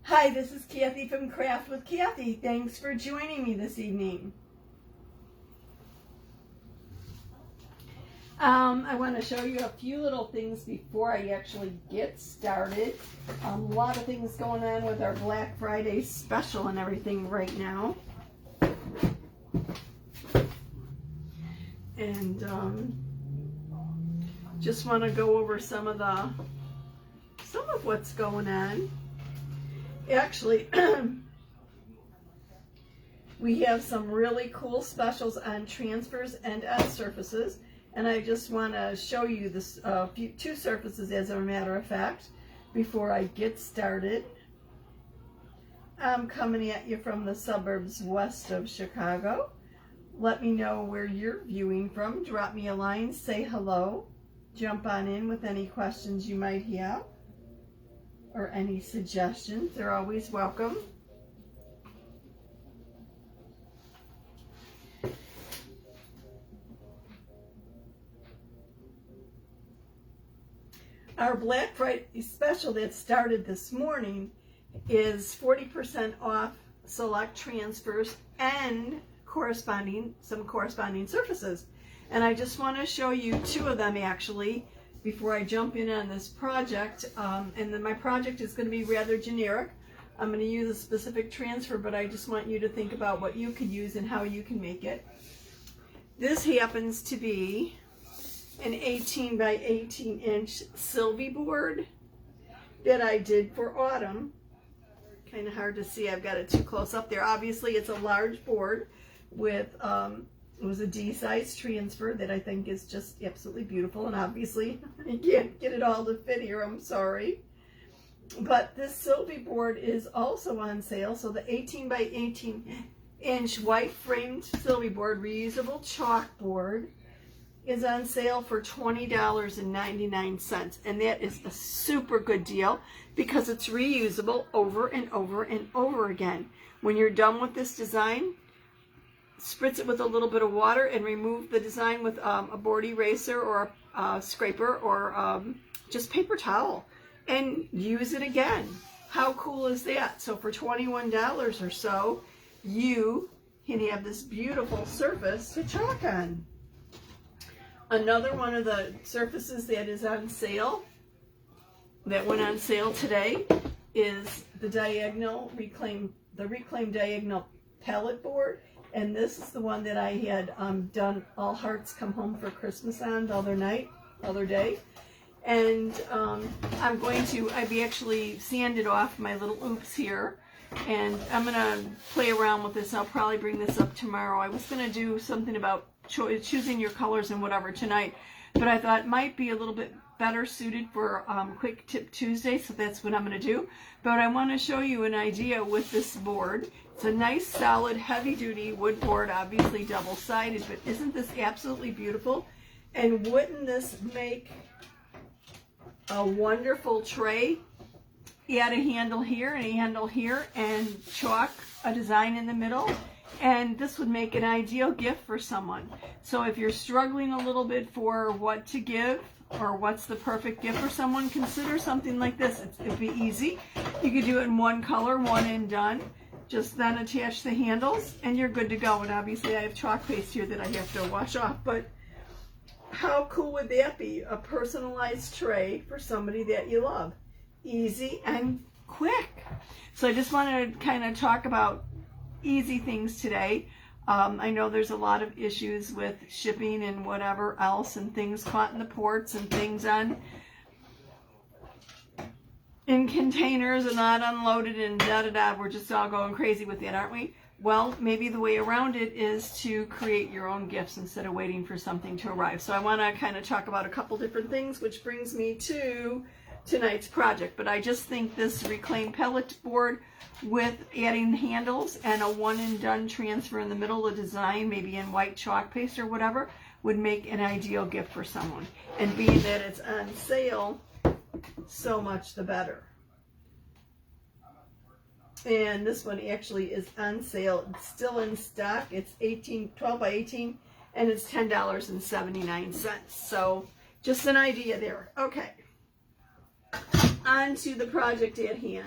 Hi, this is Kathy from Craft with Kathy. Thanks for joining me this evening. I want to show you a few little things before I actually get started. A lot of things going on with our Black Friday special and everything right now. And just want to go over some of what's going on. Actually, we have some really cool specials on transfers and on surfaces, and I just want to show you this two surfaces as a matter of fact before I get started. I'm coming at you from the suburbs west of Chicago. Let me know where you're viewing from. Drop me a line, say hello, jump on in with any questions you might have or any suggestions. They're always welcome. Our Black Friday special that started this morning is 40% off select transfers and some corresponding surfaces. And I just want to show you two of them actually before I jump in on this project. And then my project is going to be rather generic. I'm going to use a specific transfer, but I just want you to think about what you could use and how you can make it. This happens to be an 18 by 18 inch Sylvie board that I did for autumn. Kind of hard to see, I've got it too close up there. Obviously it's a large board with it was a D-size transfer that I think is just absolutely beautiful, and obviously you can't get it all to fit here, I'm sorry. But this Sylvie board is also on sale. So the 18 by 18 inch white framed Sylvie board, reusable chalkboard, is on sale for $20.99, and that is a super good deal because it's reusable over and over and over again. When you're done with this design, spritz it with a little bit of water and remove the design with a board eraser or a scraper or just paper towel and use it again. How cool is that? So for $21 or so, you can have this beautiful surface to chalk on. Another one of the surfaces that is on sale, that went on sale today, is the reclaimed diagonal palette board. And this is the one that I had done All Hearts Come Home for Christmas on the other day. And I've actually sanded off my little oops here. And I'm going to play around with this. I'll probably bring this up tomorrow. I was going to do something about choosing your colors and whatever tonight, but I thought it might be a little bit better suited for Quick Tip Tuesday, so that's what I'm going to do. But I want to show you an idea with this board. It's a nice, solid, heavy-duty wood board, obviously double-sided, but isn't this absolutely beautiful? And wouldn't this make a wonderful tray? Add a handle here and a handle here and chalk a design in the middle, and this would make an ideal gift for someone. So if you're struggling a little bit for what to give or what's the perfect gift for someone, consider something like this. It'd be easy. You could do it in one color, one and done. Just then attach the handles and you're good to go. And obviously I have chalk paste here that I have to wash off, but how cool would that be? A personalized tray for somebody that you love. Easy and quick. So I just wanted to kind of talk about easy things today. I know there's a lot of issues with shipping and whatever else, and things caught in the ports and things in containers and not unloaded and da-da-da. We're just all going crazy with it, aren't we? Well, maybe the way around it is to create your own gifts instead of waiting for something to arrive. So I want to kind of talk about a couple different things, which brings me to tonight's project. But I just think this reclaimed palette board with adding handles and a one and done transfer in the middle of the design, maybe in white chalk paste or whatever, would make an ideal gift for someone. And being that it's on sale, so much the better. And this one actually is on sale. It's still in stock. It's 12 by 18 and it's $10.79. So just an idea there. Okay. On to the project at hand.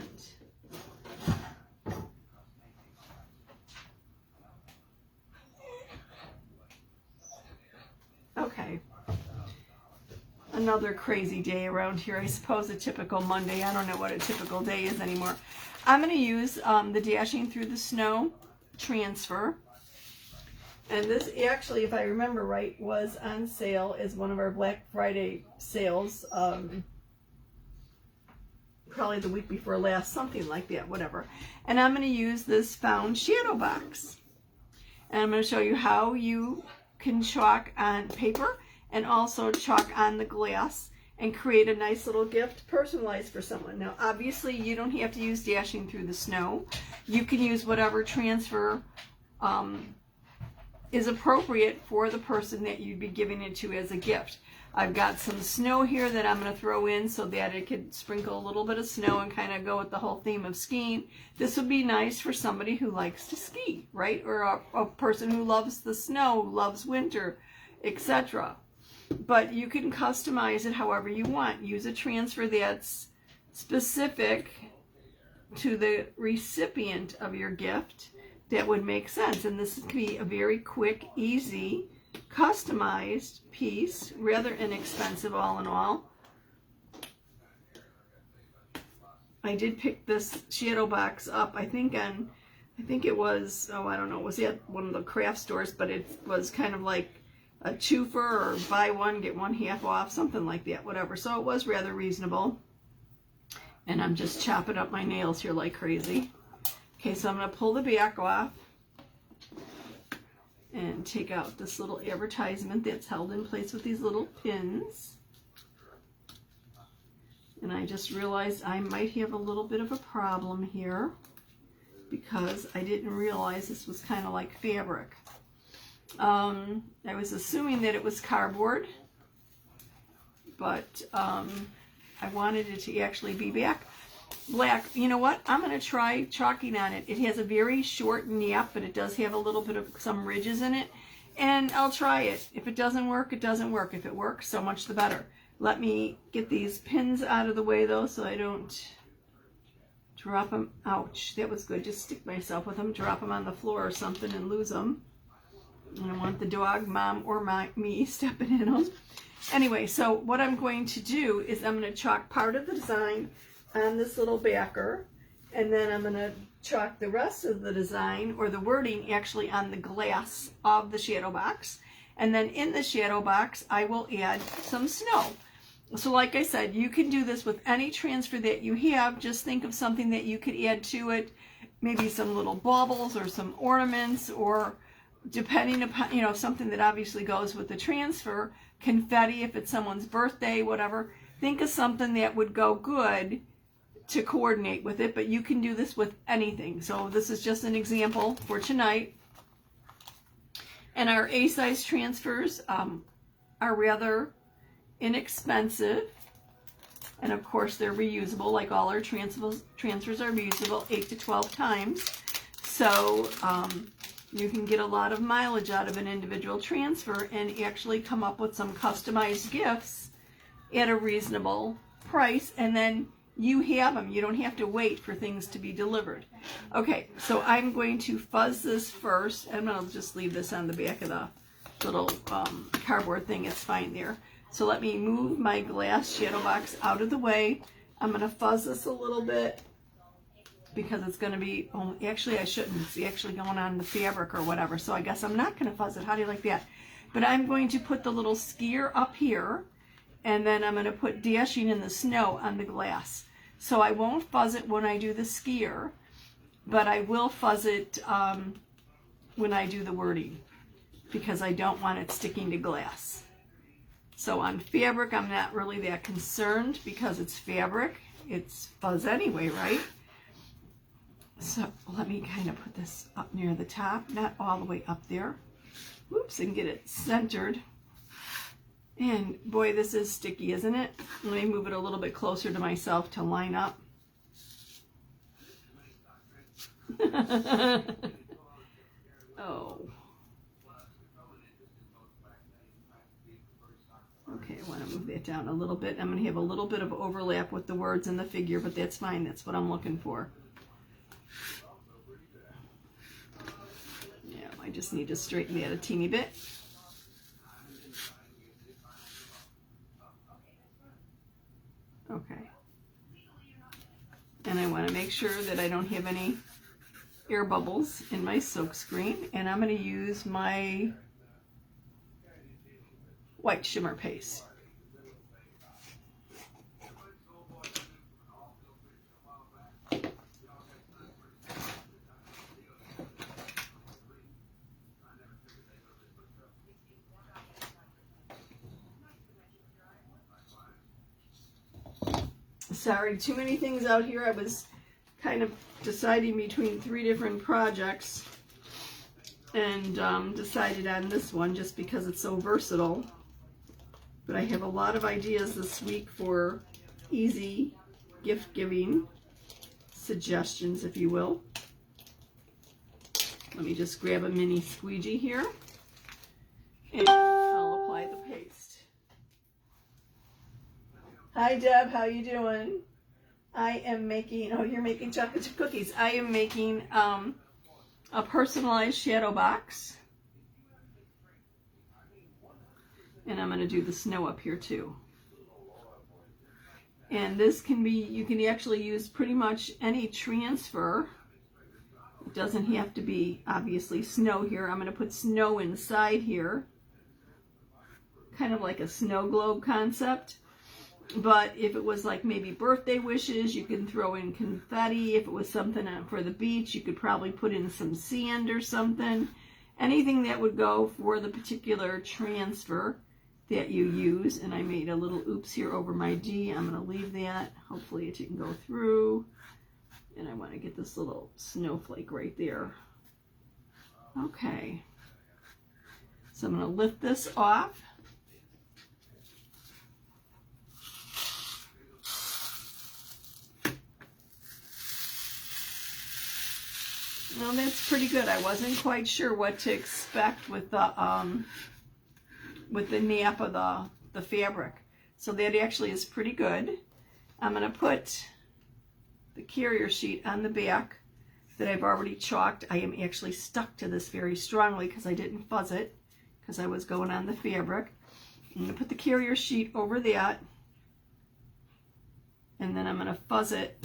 another crazy day around here. I suppose a typical Monday. I don't know what a typical day is anymore. I'm going to use the Dashing Through the Snow transfer. And this actually, if I remember right, was on sale as one of our Black Friday sales. Probably the week before last, something like that, whatever. And I'm going to use this found shadow box. And I'm going to show you how you can chalk on paper and also chalk on the glass and create a nice little gift personalized for someone. Now, obviously, you don't have to use Dashing Through the Snow. You can use whatever transfer is appropriate for the person that you'd be giving it to as a gift. I've got some snow here that I'm going to throw in so that it could sprinkle a little bit of snow and kind of go with the whole theme of skiing. This would be nice for somebody who likes to ski, right? Or a person who loves the snow, loves winter, etc. But you can customize it however you want. Use a transfer that's specific to the recipient of your gift that would make sense. And this could be a very quick, easy, customized piece, rather inexpensive all in all. I did pick this shadow box up, I think it was, oh, I don't know, it was at one of the craft stores, but it was kind of like a twofer or buy one, get one half off, something like that, whatever. So it was rather reasonable. And I'm just chopping up my nails here like crazy. Okay, so I'm going to pull the back off and take out this little advertisement that's held in place with these little pins. And I just realized I might have a little bit of a problem here because I didn't realize this was kind of like fabric. I was assuming that it was cardboard, but I wanted it to actually be black. You know what? I'm going to try chalking on it. It has a very short nap, but it does have a little bit of some ridges in it. And I'll try it. If it doesn't work, it doesn't work. If it works, so much the better. Let me get these pins out of the way, though, so I don't drop them. Ouch, that was good. Just stick myself with them, drop them on the floor or something and lose them. I don't want the dog, mom, or me stepping in them. Anyway, so what I'm going to do is I'm going to chalk part of the design on this little backer, and then I'm going to chalk the rest of the design or the wording actually on the glass of the shadow box. And then in the shadow box, I will add some snow. So like I said, you can do this with any transfer that you have. Just think of something that you could add to it, maybe some little baubles or some ornaments, or depending upon, you know, something that obviously goes with the transfer, confetti if it's someone's birthday, whatever. Think of something that would go good to coordinate with it, but you can do this with anything. So this is just an example for tonight. And our A-size transfers are rather inexpensive, and of course they're reusable, like all our transfers are reusable 8 to 12 times. So you can get a lot of mileage out of an individual transfer and actually come up with some customized gifts at a reasonable price, and then you have them. You don't have to wait for things to be delivered. Okay, so I'm going to fuzz this first. I'm going to just leave this on the back of the little cardboard thing. It's fine there. So let me move my glass shadow box out of the way. I'm going to fuzz this a little bit because it's going to be, oh, actually I shouldn't. It's actually going on the fabric or whatever. So I guess I'm not going to fuzz it. How do you like that? But I'm going to put the little skier up here, and then I'm going to put Dashing in the Snow on the glass. So I won't fuzz it when I do the skier, but I will fuzz it when I do the wording, because I don't want it sticking to glass. So on fabric, I'm not really that concerned because it's fabric. It's fuzz anyway, right? So let me kind of put this up near the top, not all the way up there. Whoops, and get it centered. And boy, this is sticky, isn't it? Let me move it a little bit closer to myself to line up. Oh. Okay, I want to move that down a little bit. I'm going to have a little bit of overlap with the words and the figure, but that's fine. That's what I'm looking for. Yeah, I just need to straighten that a teeny bit. Okay. And I want to make sure that I don't have any air bubbles in my silk screen. And I'm going to use my white shimmer paste. Sorry, too many things out here. I was kind of deciding between 3 different projects and decided on this one just because it's so versatile. But I have a lot of ideas this week for easy gift giving suggestions, if you will. Let me just grab a mini squeegee here and I'll apply the paste. Hi Deb, how you doing? I am making, oh, you're making chocolate chip cookies. I am making a personalized shadow box. And I'm going to do the snow up here too. And this can be, you can actually use pretty much any transfer. It doesn't have to be obviously snow here. I'm going to put snow inside here. Kind of like a snow globe concept. But if it was like maybe birthday wishes, you can throw in confetti. If it was something for the beach, you could probably put in some sand or something. Anything that would go for the particular transfer that you use. And I made a little oops here over my D. I'm going to leave that. Hopefully it can go through. And I want to get this little snowflake right there. Okay. So I'm going to lift this off. Well, that's pretty good. I wasn't quite sure what to expect with the nap of the fabric. So that actually is pretty good. I'm going to put the carrier sheet on the back that I've already chalked. I am actually stuck to this very strongly because I didn't fuzz it because I was going on the fabric. I'm going to put the carrier sheet over that, and then I'm going to fuzz it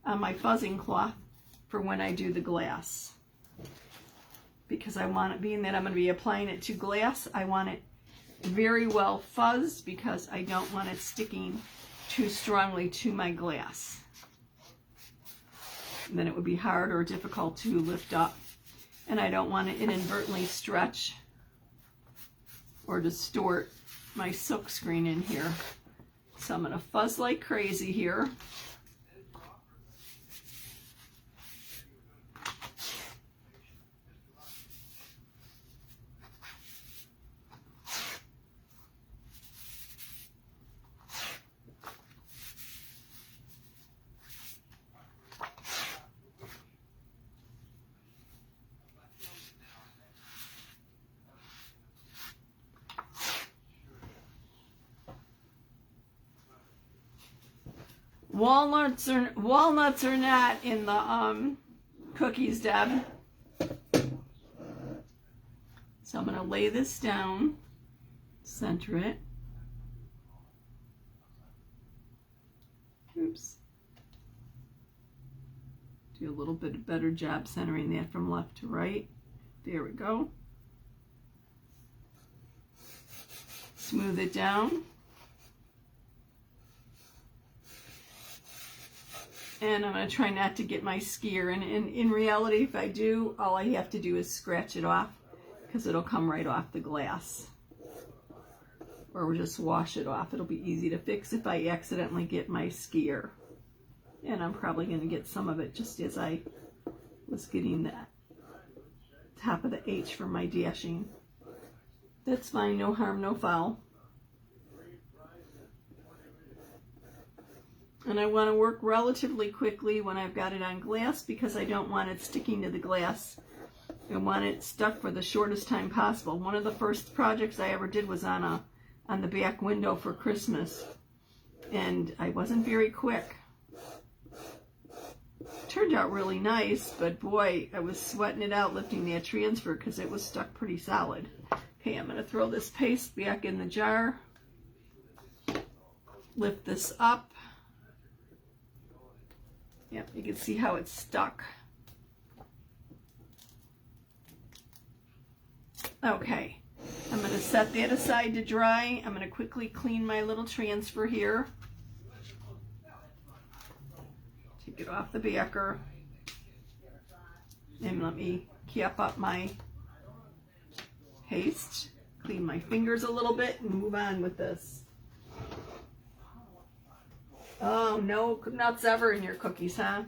on my fuzzing cloth for when I do the glass, because I want it, being that I'm going to be applying it to glass, I want it very well fuzzed because I don't want it sticking too strongly to my glass. And then it would be hard or difficult to lift up, and I don't want to inadvertently stretch or distort my silk screen in here. So I'm going to fuzz like crazy here. Walnuts are not in the cookies, Deb. So I'm going to lay this down, center it. Oops. Do a little bit better job centering that from left to right. There we go. Smooth it down. And I'm going to try not to get my skier. And in reality, if I do, all I have to do is scratch it off because it'll come right off the glass. Or we'll just wash it off. It'll be easy to fix if I accidentally get my skier. And I'm probably going to get some of it just as I was getting that top of the H from my dashing. That's fine. No harm, no foul. And I want to work relatively quickly when I've got it on glass because I don't want it sticking to the glass. I want it stuck for the shortest time possible. One of the first projects I ever did was on the back window for Christmas. And I wasn't very quick. Turned out really nice, but boy, I was sweating it out lifting that transfer because it was stuck pretty solid. Okay, I'm going to throw this paste back in the jar. Lift this up. Yep, you can see how it's stuck. Okay, I'm going to set that aside to dry. I'm going to quickly clean my little transfer here. Take it off the backer. And let me cap up my paste. Clean my fingers a little bit and move on with this. Oh, no nuts ever in your cookies, huh?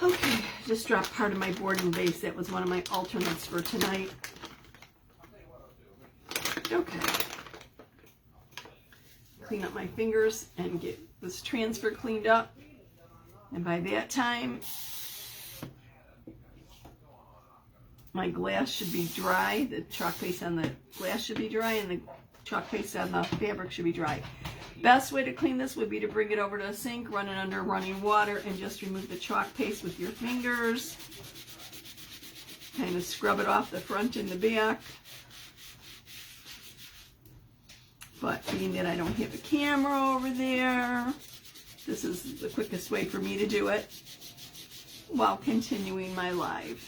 Okay, just dropped part of my boarding base. That was one of my alternates for tonight. Okay. Clean up my fingers and get this transfer cleaned up. And by that time, my glass should be dry. The chalk paste on the glass should be dry, and the chalk paste on the fabric should be dry. Best way to clean this would be to bring it over to a sink, run it under running water, and just remove the chalk paste with your fingers. Kind of scrub it off the front and the back. But being that I don't have a camera over there, this is the quickest way for me to do it while continuing my live.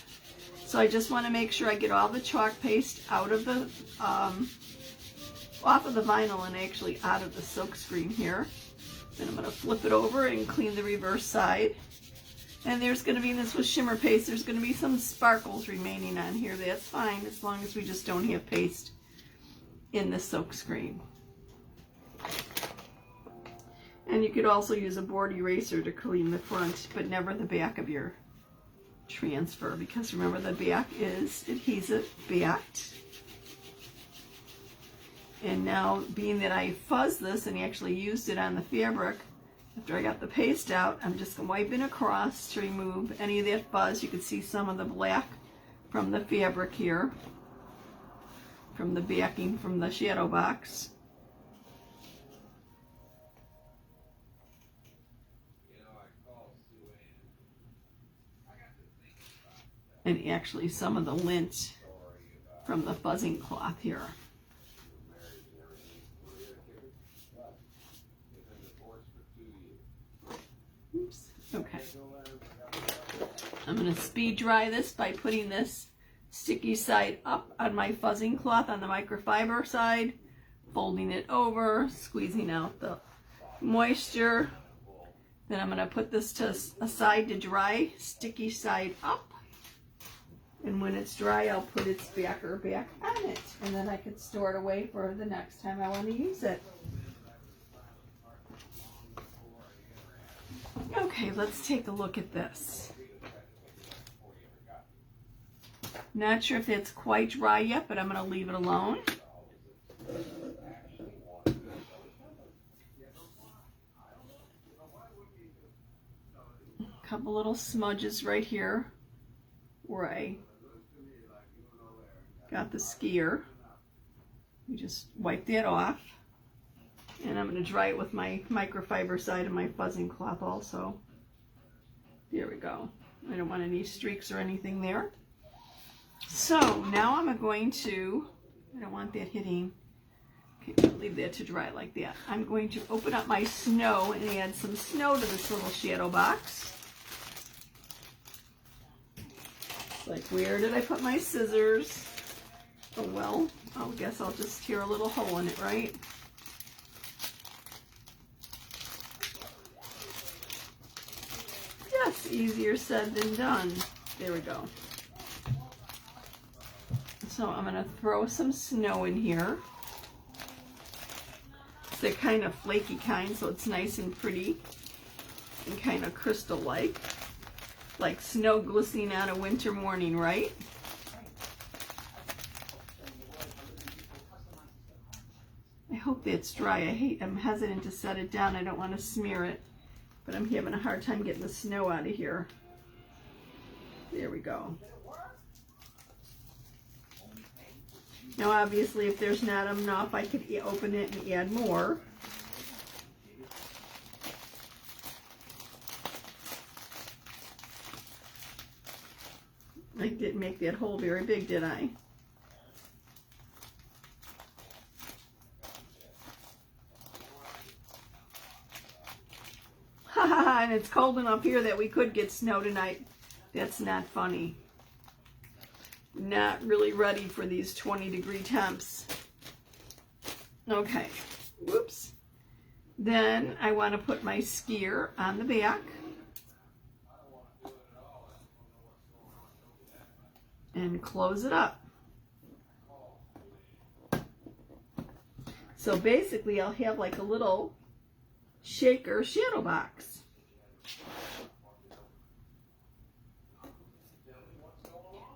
So I just want to make sure I get all the chalk paste out of the, off of the vinyl and actually out of the silk screen here. Then I'm going to flip it over and clean the reverse side. And there's going to be, this with shimmer paste, there's going to be some sparkles remaining on here. That's fine as long as we just don't have paste in the silk screen. And you could also use a board eraser to clean the front, but never the back of your transfer, because remember the back is adhesive backed. And now, being that I fuzzed this and actually used it on the fabric, after I got the paste out, I'm just wiping across to remove any of that fuzz. You can see some of the black from the fabric here, from the backing from the shadow box. And actually some of the lint from the fuzzing cloth here. Oops. Okay. I'm going to speed dry this by putting this sticky side up on my fuzzing cloth on the microfiber side, folding it over, squeezing out the moisture. Then I'm going to put this to a side to dry, sticky side up. And when it's dry, I'll put its backer back on it. And then I can store it away for the next time I want to use it. Okay, let's take a look at this. Not sure if it's quite dry yet, but I'm going to leave it alone. A couple little smudges right here where I got the skier. You just wipe that off. And I'm going to dry it with my microfiber side of my fuzzing cloth also. There we go. I don't want any streaks or anything there. So now I'm going to, I don't want that hitting. Okay, I'll leave that to dry like that. I'm going to open up my snow and add some snow to this little shadow box. It's like, where did I put my scissors? Oh well, I guess I'll just tear a little hole in it, right? Yes, easier said than done. There we go. So I'm going to throw some snow in here. It's the kind of flaky kind, so it's nice and pretty and kind of crystal-like. Like snow glistening on a winter morning, right? I hope that's dry. I'm hesitant to set it down. I don't want to smear it, but I'm having a hard time getting the snow out of here. There we go. Now obviously if there's not enough, I could open it and add more. I didn't make that hole very big, did I? Haha, and it's cold enough here that we could get snow tonight. That's not funny. Not really ready for these 20-degree temps. Okay, whoops. Then I want to put my skier on the back. And close it up. So basically I'll have like a little shaker shadow box.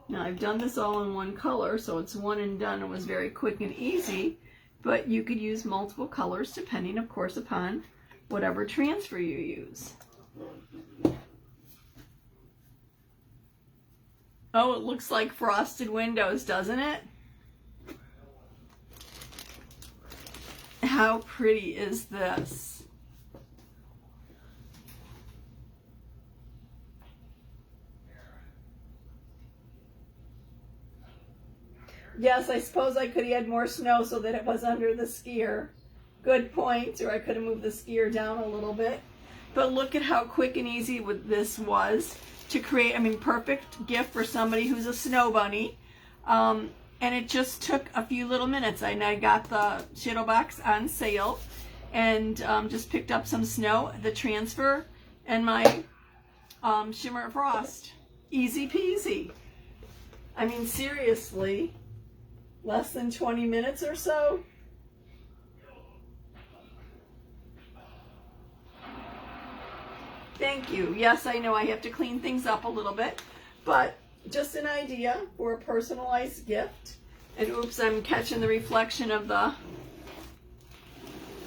Now I've done this all in one color, so it's one and done. It was very quick and easy, but you could use multiple colors depending, of course, upon whatever transfer you use. Oh, it looks like frosted windows, doesn't it? How pretty is this? Yes, I suppose I could add more snow so that it was under the skier. Good point. Or I could have moved the skier down a little bit. But look at how quick and easy this was to create. I mean, perfect gift for somebody who's a snow bunny. And it just took a few little minutes. I got the shadow box on sale and just picked up some snow, the transfer, and my shimmer frost. Easy peasy. I mean, seriously, less than 20 minutes or so. Thank you. Yes, I know I have to clean things up a little bit, but just an idea for a personalized gift. And oops, I'm catching the reflection of the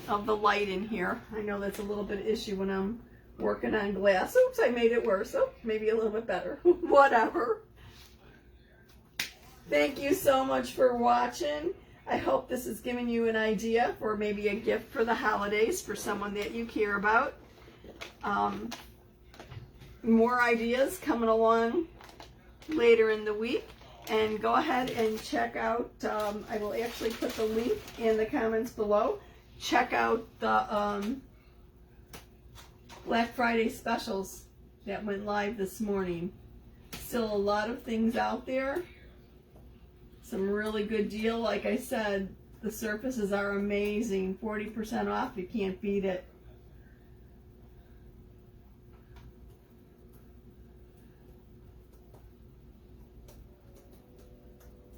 light in here. I know that's a little bit of issue when I'm working on glass. Oops, I made it worse. Oh, maybe a little bit better. Whatever. Thank you so much for watching. I hope this has given you an idea for maybe a gift for the holidays for someone that you care about. More ideas coming along later in the week. And go ahead and check out, I will actually put the link in the comments below. Check out the Black Friday specials that went live this morning. Still a lot of things out there. Some really good deal. Like I said, the surfaces are amazing. 40% off. You can't beat it.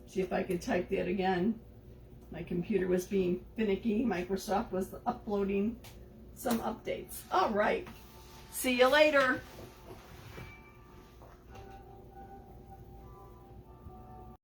See if I could type that again. My computer was being finicky. Microsoft was uploading some updates. All right. See you later.